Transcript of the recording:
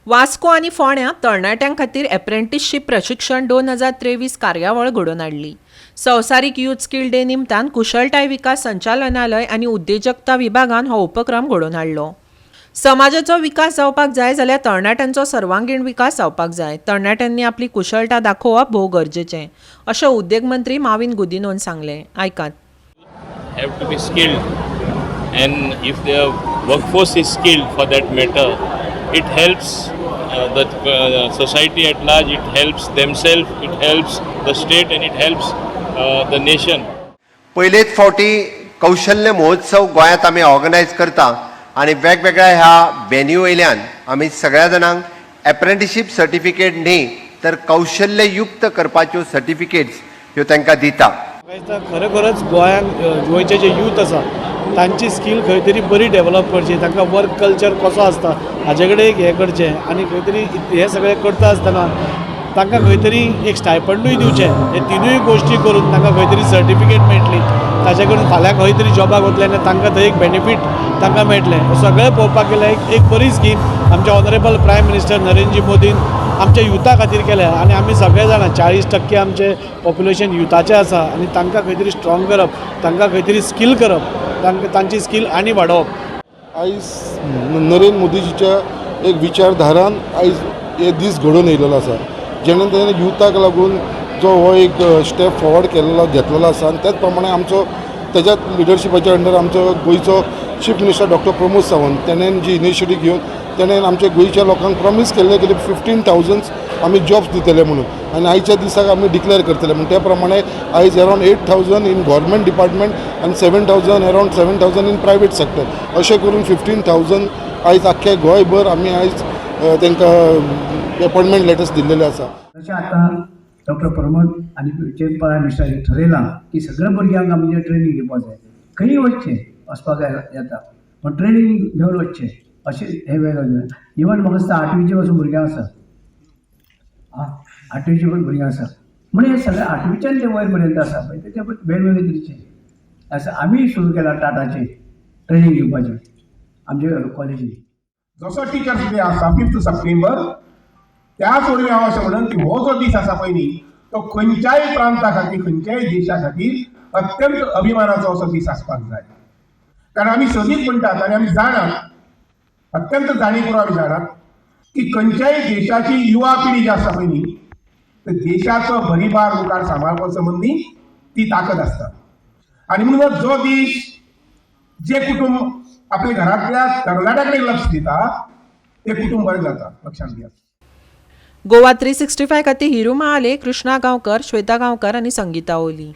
वास्को आणि फोंड्यां तरणाट्यां खातीर एप्रेंटिसशीप प्रशिक्षण 2023 कार्यावळ घडोवन हाडली। संवसारीक यूथ स्किल डे निमतान कुशळटाय विकास संचालनालय आनी उद्देजकता विभागान हो उपक्रम घडोवन हाडलो। समाजाचो विकास जावपाक जाय जाल्यार तरणाट्यांचो सर्वांगीण विकास जावपाक जाय। तरणाट्यांनी आपली कुशळटा दाखोवप भोव गरजेचें, अशें उद्देग मंत्री माविन गुदिनोन सांगलें। आयकात। Have to be skilled, and if their workforce is skilled for that matter, it helps the society at large, it helps themselves, it helps the state, and it helps the nation. पहिलेच फावटी कौशल्य महोत्सव गोंयांत आमी organise करता आनी वेगवेगळ्या ह्या वेन्यू वयल्यान आमी सगळ्या जाणांक एप्रेंटिसशीप सर्टिफिकेट न्ही तर कौशल्य युक्त करपाच्यो सर्टिफिकेट्स ह्यो तांकां दिता। खरोखरच गोंयचे जे यूथ आसा तांची स्कील खंय तरी बरी डेव्हलप करची, तांकां वर्क कल्चर कसो आसता हाजे कडेन एक हें करचें आनी खंय तरी हें सगळें करता आसतना तांकां खंय तरी एक स्टायपंडूय दिवचें। हे तिनूय गोश्टी करून तांकां खंय तरी सर्टिफिकेट मेळटली, ताजे करून फाल्यां खंय तरी जॉबाक वतले आनी तांकां थंय एक बेनिफीट तांकां मेळटलें। हें सगळें पळोवपाक गेल्यार एक बरी स्कीम आमच्या ऑनरेबल प्रायम मिनिस्टर नरेंद्र मोदीन आमच्या युथा खातीर केल्या आनी आमी सगळे जाणां 40% आमचे पॉप्युलेशन युथाचें आसा आनी तांकां खंय तरी स्ट्रॉंग करप, तांकां खंय तरी स्कील करप, तांची स्कील आनी वाडोवप। आयज नरेंद्र मोदीजीच्या एक विचारधारान आयज हे दीस घडोवन येयलेलो आसा, जेणे ताणें युथाक लागून जो हो एक स्टेप फॉरवर्ड घेतलेलो आसा आनी त्याच प्रमाणे आमचो त्याच्यात लिडरशिपाच्या अंडर आमचो गोंयचो chief minister doctor Pramod Sawant ताणें जी इनिशिएटीव घेवन ताणें आमच्या गोंयच्या लोकांक प्रॉमीस केल्लें की 15,000 आमी जॉब्स दितले म्हणून आनी आयच्या दिसाक आमी डिक्लेअर करतले म्हणून त्या प्रमाणे आयज अरावंड 8,000 इन गव्हर्मेंट डिपार्टमेंट आनी 7,000 अरावंड 7,000 इन प्रायवेट सेक्टर अशें करून 15,000 आयज आख्ख्या गोंयभर आमी आयज तांकां अपॉइंटमेंट लेटर्स दिल्लेले आसा। तशें आतां डॉक्टर प्रमोद आनी चीफ प्रायम मिनिस्टरान ठरयलां की सगळ्या भुरग्यांक आमी ट्रेनींग दिवपाक जाय, खंय वचचें वचपाक येता पण ट्रेनींग घेवन वचचें अशें हे वेगवेगळें। इवन म्हाका दिसता 8वीचे पासून भुरग्यां आसा, 8वीचे पण भुरग्यां आसा म्हणजे हे सगळें 8वीच्यान ते वयर पर्यंत आसा पळय ते वेगवेगळे तरेचे आसा। आमी सुरू केला टाटाचे ट्रेनींग दिवपाचें आमचे कॉलेजीन। जसो टिचर्स डे आसा 5 सप्टेंबर त्याच वरवीं हांव अशें म्हणन की हो जो दीस आसा पळय न्ही तो खंयच्याय प्रांता खातीर खंयच्याय देशा खातीर अत्यंत अभिमानाचो असो दीस आसपाक जाय। कारण आमी सदींच म्हणटात आनी आमी जाणात, अत्यंत जाणीवपूर्व आमी जाणात की खंयच्याय देशाची युवा पिढी जी आसा पळय न्ही तर देशाचो भरिभार मुखार सांबाळपा संबंदी ती ताकद आसता। आनी म्हणून जो दीस जे कुटुंब आपल्या घरांतल्या तरणाट्या कडेन लक्ष दिता ते कुटुंब बरें जाता, लक्षांत घेयात। गोवा 365 खातीर हिरू महाले, कृष्णा गांवकर, श्वेता गांवकर आनी संगीता ओली।